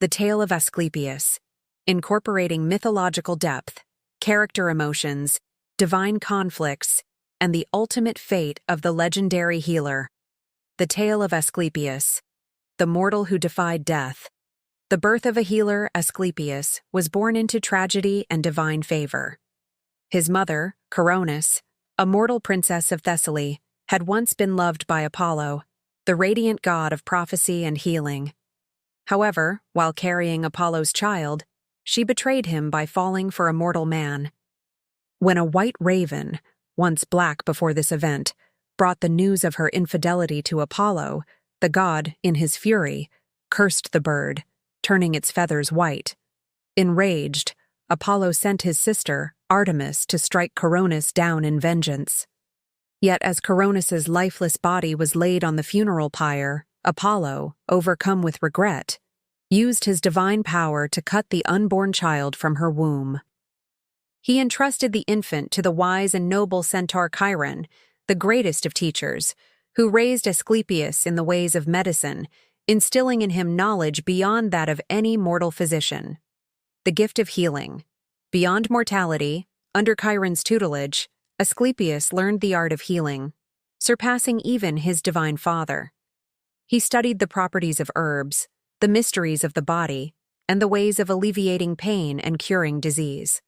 The Tale of Asclepius, incorporating mythological depth, character emotions, divine conflicts, and the ultimate fate of the legendary healer. The Tale of Asclepius, the mortal who defied death. The birth of a healer, Asclepius, was born into tragedy and divine favor. His mother, Coronis, a mortal princess of Thessaly, had once been loved by Apollo, the radiant god of prophecy and healing. However, while carrying Apollo's child, she betrayed him by falling for a mortal man. When a white raven, once black before this event, brought the news of her infidelity to Apollo, the god, in his fury, cursed the bird, turning its feathers white. Enraged, Apollo sent his sister, Artemis, to strike Coronis down in vengeance. Yet as Coronis's lifeless body was laid on the funeral pyre, Apollo, overcome with regret, used his divine power to cut the unborn child from her womb. He entrusted the infant to the wise and noble centaur Chiron, the greatest of teachers, who raised Asclepius in the ways of medicine, instilling in him knowledge beyond that of any mortal physician. The gift of healing. Beyond mortality, under Chiron's tutelage, Asclepius learned the art of healing, surpassing even his divine father. He studied the properties of herbs, the mysteries of the body, and the ways of alleviating pain and curing disease.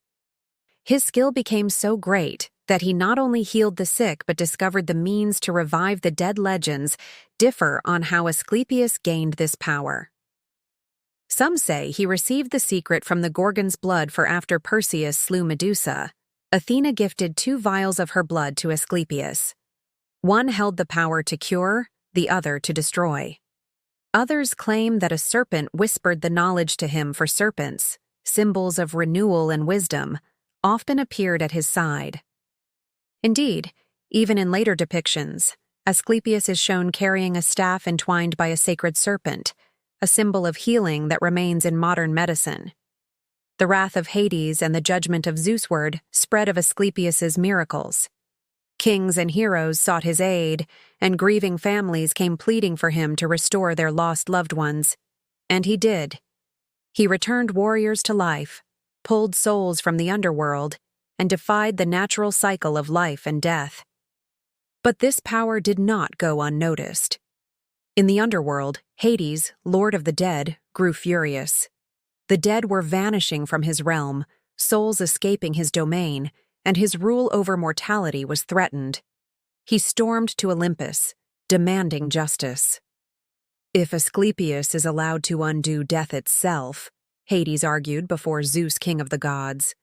His skill became so great that he not only healed the sick but discovered the means to revive the dead. Legends differ on how Asclepius gained this power. Some say he received the secret from the Gorgon's blood, for after Perseus slew Medusa, Athena gifted 2 vials of her blood to Asclepius. One held the power to cure, the other to destroy. Others claim that a serpent whispered the knowledge to him, for serpents, symbols of renewal and wisdom, often appeared at his side. Indeed, even in later depictions, Asclepius is shown carrying a staff entwined by a sacred serpent, a symbol of healing that remains in modern medicine. The wrath of Hades and the judgment of Zeusward spread of Asclepius's miracles. Kings and heroes sought his aid, and grieving families came pleading for him to restore their lost loved ones. And he did. He returned warriors to life, pulled souls from the underworld, and defied the natural cycle of life and death. But this power did not go unnoticed. In the underworld, Hades, lord of the dead, grew furious. The dead were vanishing from his realm, souls escaping his domain, and his rule over mortality was threatened. He stormed to Olympus, demanding justice. If Asclepius is allowed to undo death itself, Hades argued before Zeus, king of the gods,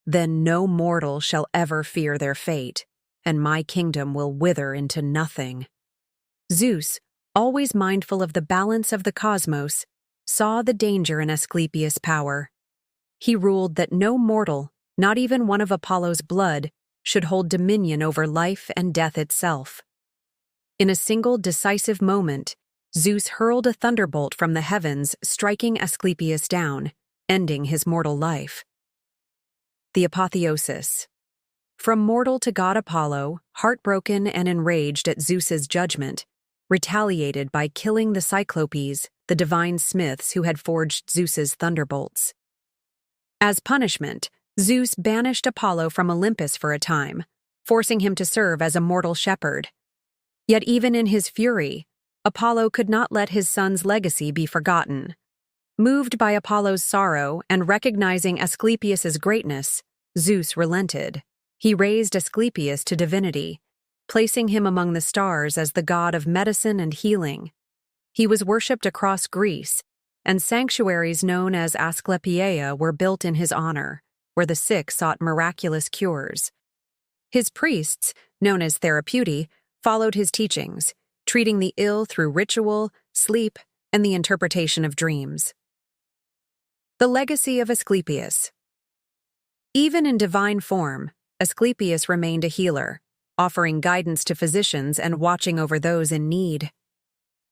then no mortal shall ever fear their fate, and my kingdom will wither into nothing. Zeus, always mindful of the balance of the cosmos, saw the danger in Asclepius' power. He ruled that no mortal, not even one of Apollo's blood, should hold dominion over life and death itself. In a single decisive moment, Zeus hurled a thunderbolt from the heavens, striking Asclepius down, ending his mortal life. The apotheosis. From mortal to god Apollo, heartbroken and enraged at Zeus's judgment, retaliated by killing the Cyclopes, the divine smiths who had forged Zeus's thunderbolts. As punishment, Zeus banished Apollo from Olympus for a time, forcing him to serve as a mortal shepherd. Yet even in his fury, Apollo could not let his son's legacy be forgotten. Moved by Apollo's sorrow and recognizing Asclepius's greatness, Zeus relented. He raised Asclepius to divinity, placing him among the stars as the god of medicine and healing. He was worshipped across Greece, and sanctuaries known as Asclepieia were built in his honor, where the sick sought miraculous cures. His priests, known as therapeuti, followed his teachings, treating the ill through ritual, sleep, and the interpretation of dreams. The legacy of Asclepius. Even in divine form, Asclepius remained a healer, offering guidance to physicians and watching over those in need.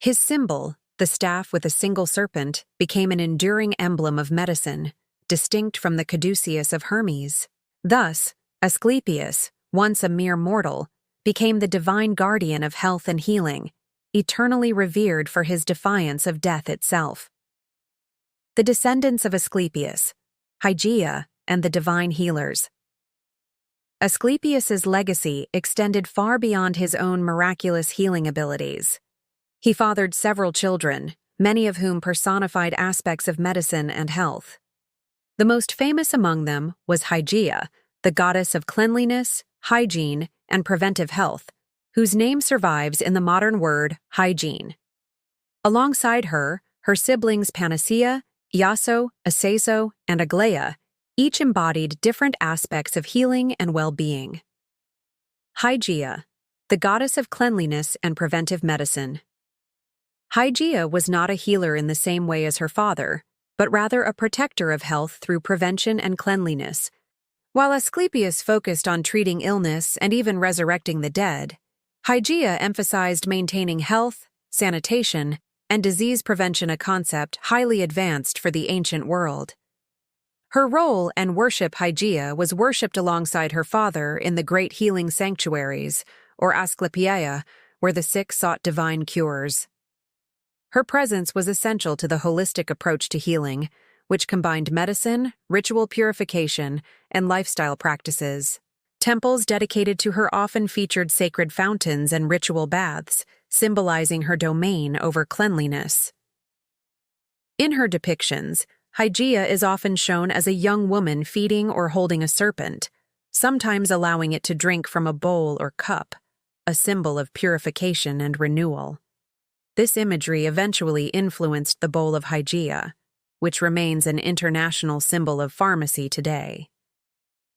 His symbol, the staff with a single serpent, became an enduring emblem of medicine, distinct from the caduceus of Hermes. Thus, Asclepius, once a mere mortal, became the divine guardian of health and healing, eternally revered for his defiance of death itself. The descendants of Asclepius, Hygeia, and the divine healers. Asclepius's legacy extended far beyond his own miraculous healing abilities. He fathered several children, many of whom personified aspects of medicine and health. The most famous among them was Hygeia, the goddess of cleanliness, hygiene, and preventive health, whose name survives in the modern word hygiene. Alongside her, her siblings Panacea, Iaso, Aceso, and Aglaea each embodied different aspects of healing and well-being. Hygeia, the goddess of cleanliness and preventive medicine. Hygeia was not a healer in the same way as her father, but rather a protector of health through prevention and cleanliness. While Asclepius focused on treating illness and even resurrecting the dead, Hygeia emphasized maintaining health, sanitation, and disease prevention, a concept highly advanced for the ancient world. Her role and worship Hygeia was worshipped alongside her father in the great healing sanctuaries, or Asclepiae, where the sick sought divine cures. Her presence was essential to the holistic approach to healing, which combined medicine, ritual purification, and lifestyle practices. Temples dedicated to her often featured sacred fountains and ritual baths, symbolizing her domain over cleanliness. In her depictions, Hygeia is often shown as a young woman feeding or holding a serpent, sometimes allowing it to drink from a bowl or cup, a symbol of purification and renewal. This imagery eventually influenced the bowl of Hygeia, which remains an international symbol of pharmacy today.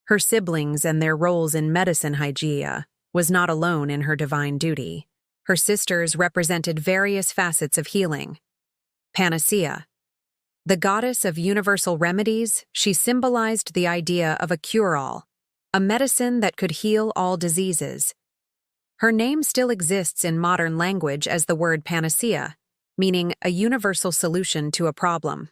Her siblings and their roles in medicine. Hygeia was not alone in her divine duty. Her sisters represented various facets of healing. Panacea, the goddess of universal remedies, she symbolized the idea of a cure-all, a medicine that could heal all diseases. Her name still exists in modern language as the word panacea, meaning a universal solution to a problem.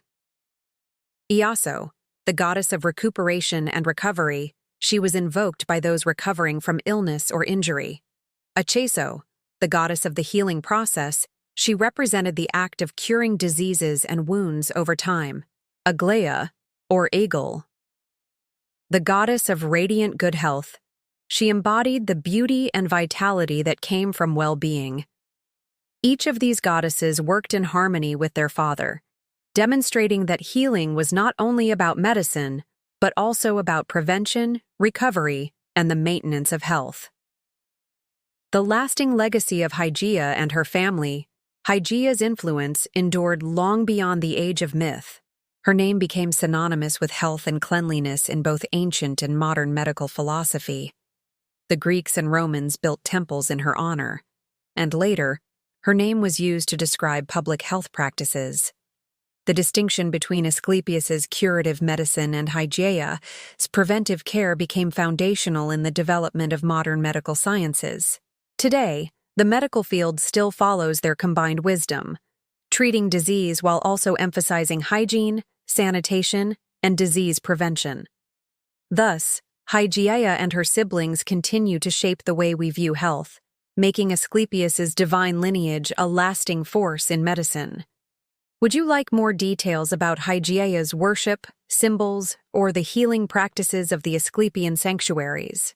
Iaso, the goddess of recuperation and recovery, she was invoked by those recovering from illness or injury. Aceso, the goddess of the healing process, she represented the act of curing diseases and wounds over time. Aglaea, or Eagle, the goddess of radiant good health, she embodied the beauty and vitality that came from well-being. Each of these goddesses worked in harmony with their father, demonstrating that healing was not only about medicine, but also about prevention, recovery, and the maintenance of health. The lasting legacy of Hygeia and her family. Hygeia's influence endured long beyond the age of myth. Her name became synonymous with health and cleanliness in both ancient and modern medical philosophy. The Greeks and Romans built temples in her honor, and later, her name was used to describe public health practices. The distinction between Asclepius's curative medicine and Hygeia's preventive care became foundational in the development of modern medical sciences. Today, the medical field still follows their combined wisdom, treating disease while also emphasizing hygiene, sanitation, and disease prevention. Thus, Hygeia and her siblings continue to shape the way we view health, making Asclepius's divine lineage a lasting force in medicine. Would you like more details about Hygeia's worship, symbols, or the healing practices of the Asclepian sanctuaries?